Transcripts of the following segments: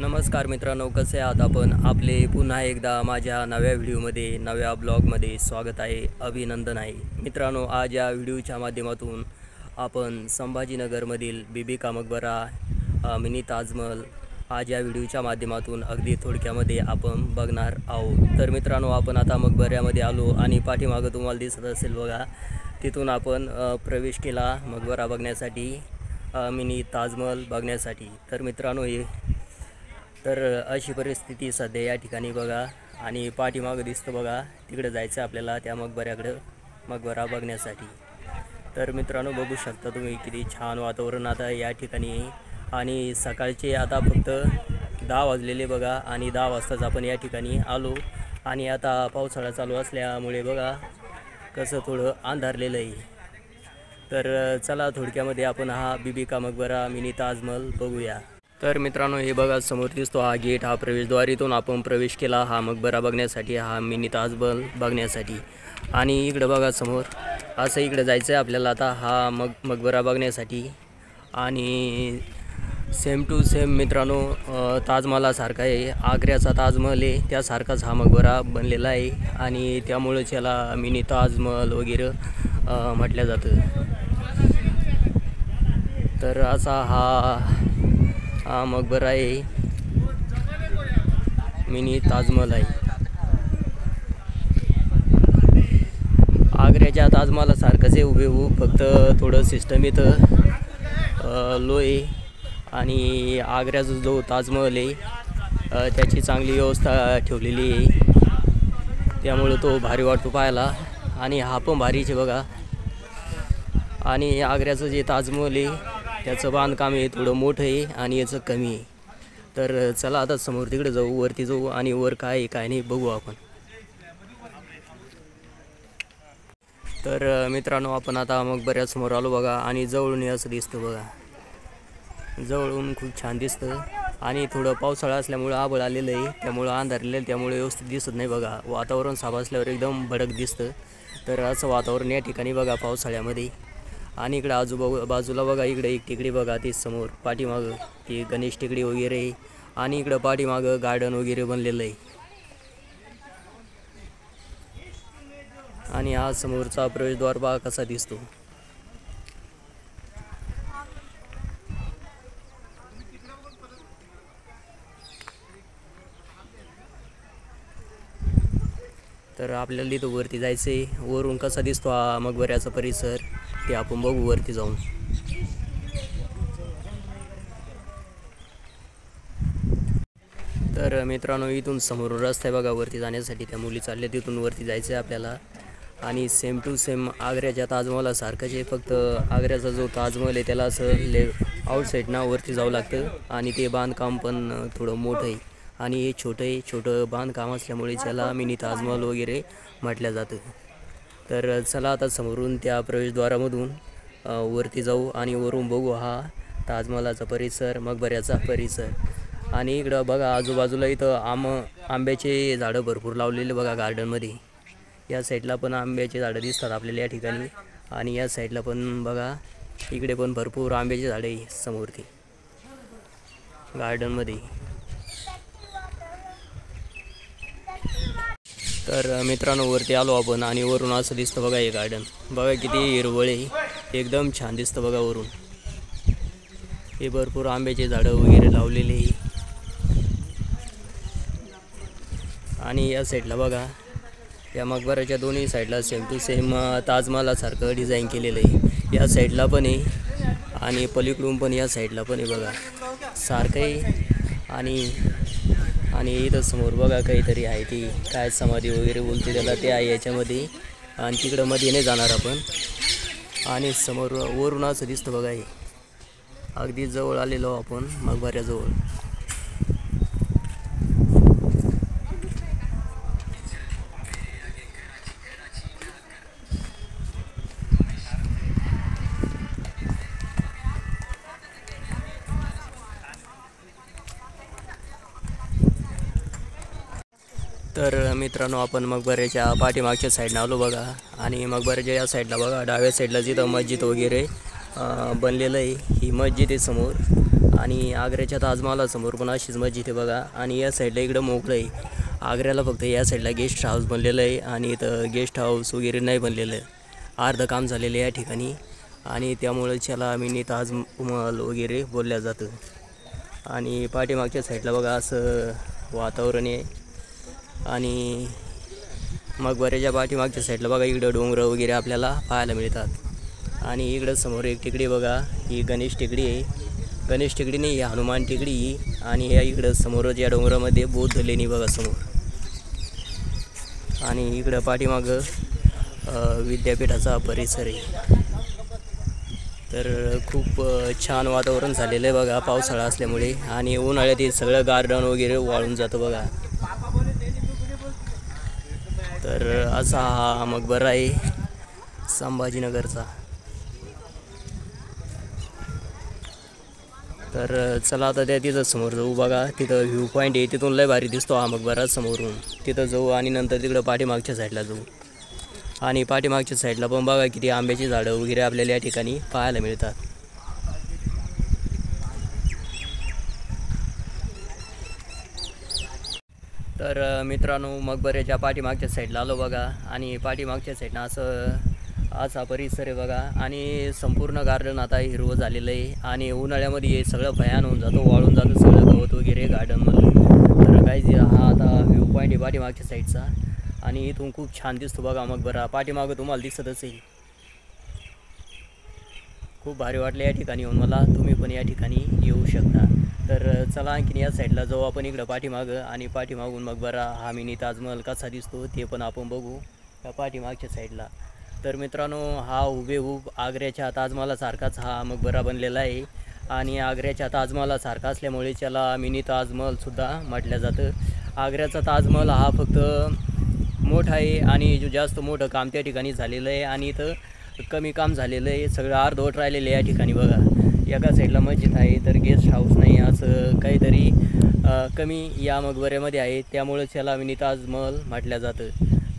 नमस्कार मित्रांनो, कसे आहात आपण? आपले पुन्हा एकदा माझ्या नव्या व्हिडिओमध्ये, नव्या ब्लॉगमध्ये स्वागत आहे, अभिनंदन आहे. मित्रांनो, आज या व्हिडिओच्या माध्यमातून आपण संभाजीनगरमधील बीबी का मकबरा, मिनी ताजमहल आज या व्हिडिओच्या माध्यमातून अगदी थोडक्यामध्ये आपण बघणार आहोत. तर मित्रांनो, आपण आता मकबऱ्यामध्ये आलो आणि पाठीमागं तुम्हाला दिसत असेल बघा, तिथून आपण प्रवेश केला मकबरा बघण्यासाठी, मिनी ताजमहल बघण्यासाठी. तर मित्रांनो, तर अशी परिस्थिती सध्या या ठिकाणी बघा आणि पाठीमागं दिसतं बघा, तिकडे जायचं आपल्याला त्या मकबऱ्याकडं, मकबरा बघण्यासाठी. तर मित्रांनो, बघू शकता तुम्ही किती छान वातावरण आता या ठिकाणी. आणि सकाळचे आता फक्त 10 वाजलेले बघा आणि 10 वाजताच आपण या ठिकाणी आलो. आणि आता पावसाळा चालू असल्यामुळे बघा कसं थोडं अंधारलेलं आहे. तर चला थोडक्यामध्ये आपण हा बीबी का मकबरा, मिनी ताजमहल बघूया. तर मित्रांनो, हे बघा समोर दिसतो हा गेट, हा प्रवेशद्वारीतून आपण प्रवेश केला हा मकबरा बघण्यासाठी, हा मिनी ताजमहल बघण्यासाठी. आणि इकडं बघा समोर असं इकडं जायचं आहे आपल्याला आता हा मकबरा बघण्यासाठी. आणि सेम टू सेम मित्रांनो, ताजमहालासारखा आहे, आग्र्याचा ताजमहल आहे त्यासारखाच हा मकबरा बनलेला आहे. आणि त्यामुळेच याला मिनी ताजमहल वगैरे म्हटलं जातं. तर असा हा मकबरा आहे, मिनी ताजमहल आहे. आग्र्याच्या ताजमहालासारखंच आहे हुबेहूब, फक्त थोडं सिस्टम इथं लो आहे. आणि आग्र्याचा जो ताजमहल आहे त्याची चांगली व्यवस्था ठेवलेली आहे, त्यामुळं तो भारी वाटतो पाहायला. आणि हा पण भारीच आहे बघा. आणि आग्र्याचं जे ताजमहल आहे त्याचं बांधकाम आहे थोडं मोठं आहे आणि याचं कमी आहे. तर चला आता समोर तिकडे जाऊ, वरती जाऊ आणि वर काय आहे काय नाही बघू आपण. तर मित्रांनो, आपण आता मकबऱ्यासमोर आलो बघा आणि जवळून असं दिसतं बघा, जवळून खूप छान दिसतं. आणि थोडं पावसाळा असल्यामुळं आभाळ आलेलं आहे, त्यामुळं अंधारलेलं आहे, त्यामुळे व्यवस्थित दिसत नाही बघा. वातावरण साफ असल्यावर एकदम भडक दिसतं. तर असं वातावरण या ठिकाणी बघा पावसाळ्यामध्ये. आणि इकडं बाजूला बघा, इकडे एक टेकडी बघा, ती समोर पाठीमागं ती गणेश टेकडी वगैरे आहे. आणि इकडं पाठीमागं गार्डन वगैरे बनलेलं आहे. आणि हा समोरचा प्रवेशद्वार बघा कसा दिसतो. तर आपल्याला इथं वरती जायचं आहे, वरून कसा दिसतो हा मकबऱ्याचा परिसर ते आपण बघू वरती जाऊन. तर मित्रांनो, इथून समोरून रस्ता आहे बघा वरती जाण्यासाठी, त्या मुली चालल्या तिथून वरती जायचं आहे आपल्याला. आणि सेम टू सेम आग्र्याच्या ताजमहालासारखंच आहे, फक्त आग्र्याचा जो ताजमहल आहे त्याला असं आउटसाईडना वरती जावं लागतं. आणि ते बांधकाम पण थोडं मोठं आहे आणि हे छोटं बांधकाम असल्यामुळे त्याला मिनी ताजमहल वगैरे म्हटलं जातं. तर चला आता समोरून त्या प्रवेशद्वारामधून वरती जाऊ आणि वरून बघू हा ताजमहालाचा परिसर, मकबऱ्याचा परिसर. आणि इकडं बघा आजूबाजूला इथं आंब्याचे झाडं भरपूर लावलेले बघा गार्डनमध्ये. या साईडला पण आंब्याचे झाडं दिसतात आपल्याला या ठिकाणी. आणि या साईडला पण बघा, इकडे पण भरपूर आंब्याचे झाडं आहे समोर ती गार्डनमध्ये. तर मित्रांनो, वरती आलो आपण आणि वरून असं दिसतं बघा हे गार्डन. बघा किती हिरवळ आहे, एकदम छान दिसतं बघा वरून. हे भरपूर आंब्याचे झाडं वगैरे लावलेले आहे. आणि या साईडला बघा, या मकबऱ्याच्या दोन्ही साईडला सेम टू सेम ताजमहालासारखं डिझाईन केलेलं आहे. या साईडला पण आहे आणि पलीकडून पण या साईडला पण आहे बघा, सारखं आहे. आणि इथं समोर बघा काहीतरी आहे, ती काय समाधी वगैरे बोलते त्याला, ते आहे याच्यामध्ये. आणि तिकडं मध्ये नाही जाणार आपण. आणि समोर वरून असं दिसतं बघा, हे अगदी जवळ आलेलो आपण मकबऱ्याजवळ. तर मित्रांनो, आपण मकबऱ्याच्या पाठीमागच्या साईडनं आलो बघा. आणि मकबऱ्याच्या या साईडला बघा, डाव्या साईडला जिथं मस्जिद वगैरे बनलेलं आहे, ही मस्जिद आहे समोर. आणि आग्र्याच्या ताजमहालासमोर पण अशीच मस्जिद आहे बघा. आणि या साईडला इकडं मोकळं आहे. आग्र्याला फक्त या साईडला गेस्ट हाऊस बनलेलं आहे आणि इथं गेस्ट हाऊस वगैरे नाही बनलेलं. अर्धं काम झालेलं आहे या ठिकाणी आणि त्यामुळे त्याला मिनी ताजमहल वगैरे बोलल्या जातं. आणि पाठीमागच्या साईडला बघा असं वातावरण आहे. आणि मकबऱ्याच्या पाठीमागच्या साईडला बघा इकडं डोंगर वगैरे आपल्याला पाहायला मिळतात. आणि इकडं समोर एक टेकडी बघा, ही गणेश टेकडी आहे. गणेश टेकडी नाही, हनुमान टेकडी. आणि या इकडं समोरच या डोंगरामध्ये बौद्ध लेणी बघा समोर. आणि इकडं पाठीमागं विद्यापीठाचा परिसर आहे. तर खूप छान वातावरण झालेलं आहे बघा पावसाळा असल्यामुळे. आणि उन्हाळ्यात हे सगळं गार्डन वगैरे वाळून जातं बघा. तर असा हा मकबरा आहे संभाजीनगरचा. तर चला आता त्या तिथं समोर जाऊ बघा. तिथं व्ह्यू पॉईंट आहे, तिथून लय भारी दिसतो हा मकबरा समोरून. तिथं जाऊ आणि नंतर तिकडं पाठीमागच्या साईडला जाऊ. आणि पाठीमागच्या साईडला पण बघा किती आंब्याची झाडं वगैरे आपल्याला या ठिकाणी पाहायला मिळतात. तर मित्रांनो मकबऱ्याच्या पाठीमागच्या साईडला आलो बघा. आणि पाठीमागच्या साईडनं असा परिसर आहे बघा. आणि संपूर्ण गार्डन आता हिरवं झालेलं आहे. आणि उन्हाळ्यामध्ये हे सगळं भयान होऊन जातं, वाळून जातं सगळं गवत वगैरे गार्डनमधलं. तर काय हा आता व्ह्यू पॉईंट आहे पाठीमागच्या साईडचा. आणि इथून खूप छान दिसतो बघा मकबरा. पाठीमागं तुम्हाला दिसत असेल. खूप भारी वाटलं या ठिकाणी येऊन मला. तुम्ही पण या ठिकाणी येऊ शकता. तर चला आणखीन या साईडला जाऊ आपण इकडं पाठीमागं. आणि पाठीमागून मकबरा हा मिनी ताजमहल कसा दिसतो ते पण आपण बघू त्या पाठीमागच्या साईडला. तर मित्रांनो हा हुबेहूब आग्र्याच्या ताजमहालासारखाच हा मकबरा बनलेला आहे. आणि आग्र्याच्या ताजमहालासारखा असल्यामुळे त्याला मिनी ताजमहलसुद्धा म्हटलं जातं. आग्र्याचा ताजमहल हा फक्त मोठा आहे आणि जो जास्त मोठं काम त्या ठिकाणी झालेलं आहे. आणि इथं कमी काम झालेलं आहे, सगळं अर्धवट राहिलेलं आहे या ठिकाणी बघा. एका साईडला मस्जिद आहे तर गेस्ट हाऊस नाही, असं काहीतरी कमी या मकबऱ्यामध्ये आहे. त्यामुळे त्याला मिनी ताजमहल म्हटलं जातं.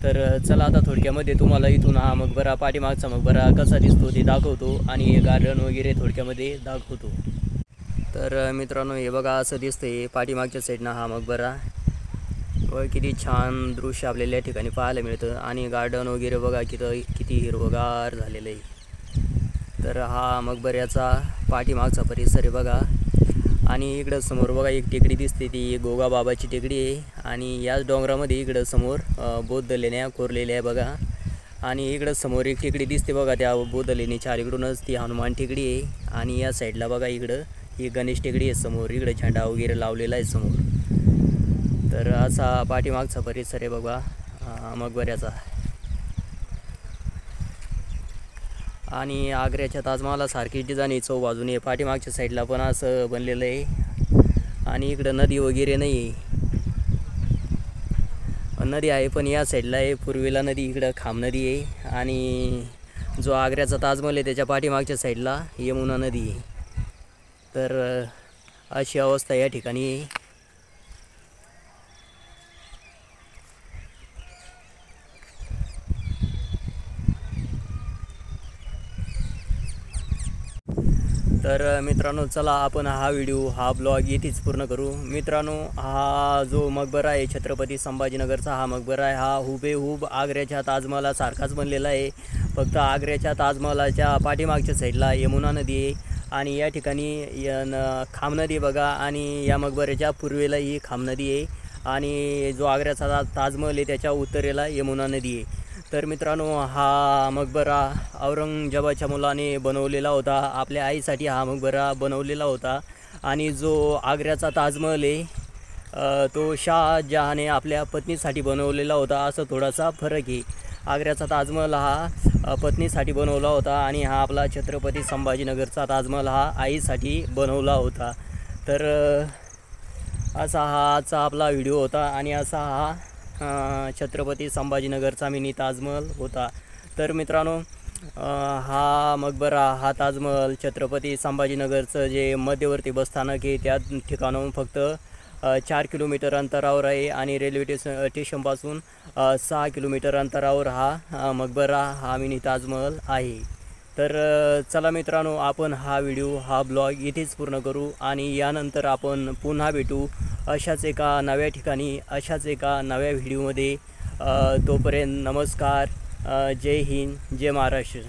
तर चला आता थोडक्यामध्ये तुम्हाला इथून हा मकबरा पाठीमागचा मकबरा कसा दिसतो ते दाखवतो. आणि गार्डन वगैरे थोडक्यामध्ये दाखवतो. तर मित्रांनो हे बघा असं दिसतंय पाठीमागच्या साईडनं हा मकबरा. व किती छान दृश्य आपल्याला या ठिकाणी पाहायला मिळतं. आणि गार्डन वगैरे बघा किती हिरवगार झालेलं आहे. तर हा मकबऱ्याचा पाठीमागचा परिसर आहे बघा. आणि इकडं समोर बघा एक टेकडी दिसते, ती गोगाबाबाची टेकडी आहे. आणि याच डोंगरामध्ये इकडं समोर बौद्ध लेण्या कोरलेल्या आहे बघा. आणि इकडं समोर एक टेकडी दिसते बघा, त्या बौद्ध लेणीच्या अलीकडूनच ती हनुमान टेकडी आहे. आणि या साईडला बघा इकडं ही गणेश टेकडी आहे समोर. इकडं झेंडा वगैरे लावलेला आहे समोर. तर असा पाठीमागचा परिसर आहे बघा मकबऱ्याचा. आणि आग्र्याच्या ताजमहालासारखी डिझाईन चौबाजूने पाठीमागच्या साईडला पण असं बनलेलं आहे. आणि इकडं नदी वगैरे नाही आहे, नदी आहे पण या साईडला आहे पूर्वेला नदी, इकडं खाम नदी आहे. आणि जो आग्र्याचा ताजमहल आहे त्याच्या पाठीमागच्या साईडला यमुना नदी आहे. तर अशी अवस्था या ठिकाणी आहे. तर मित्रांनो चला आपण हा ब्लॉग येथेच पूर्ण करू. मित्रांनो हा जो मकबरा आहे छत्रपती संभाजीनगरचा हा मकबरा आहे, हा हुबेहूब आग्र्याच्या ताजमहालासारखाच बनलेला आहे. फक्त आग्र्याच्या ताजमहालाच्या पाठीमागच्या साईडला यमुना नदी आहे. आणि या ठिकाणी खाम नदी बघा. आणि या मकबऱ्याच्या पूर्वेला ही खाम नदी आहे. आणि जो आग्र्याचा ताजमहल आहे त्याच्या उत्तरेला यमुना नदी आहे. तर मित्रांनो हा मकबरा औरंगजेबाच्या मुलाने बनवलेला होता, आपल्या आईसाठी हा मकबरा बनवलेला होता. आणि जो आग्र्याचा ताजमहल आहे तो शहाजहाने आपल्या पत्नीसाठी बनवलेला होता, असं थोडासा फरक आहे. आग्र्याचा ताजमहल हा पत्नीसाठी बनवला होता आणि हा आपला छत्रपती संभाजीनगरचा ताजमहल हा आईसाठी बनवला होता. तर असा हा आजचा आपला व्हिडिओ होता. आणि असा हा छत्रपती संभाजीनगरचा मिनी ताजमहल होता. तर मित्रांनो हा मकबरा हा ताजमहल छत्रपती संभाजीनगरचं जे मध्यवर्ती बसस्थानक आहे त्या ठिकाणाहून फक्त 4 किलोमीटर अंतरावर आहे. आणि रेल्वे स्टेशनपासून 6 किलोमीटर अंतरावर हा मकबरा हा मिनी ताजमहल आहे. तर चला मित्रांनो, आपण हा ब्लॉग इथेच पूर्ण करू आणि यानंतर आपण पुन्हा भेटू अशाच एका नव्या ठिकाणी, अशाच एका नव्या व्हिडिओमध्ये. तोपर्यंत नमस्कार, जय हिंद, जय महाराष्ट्र.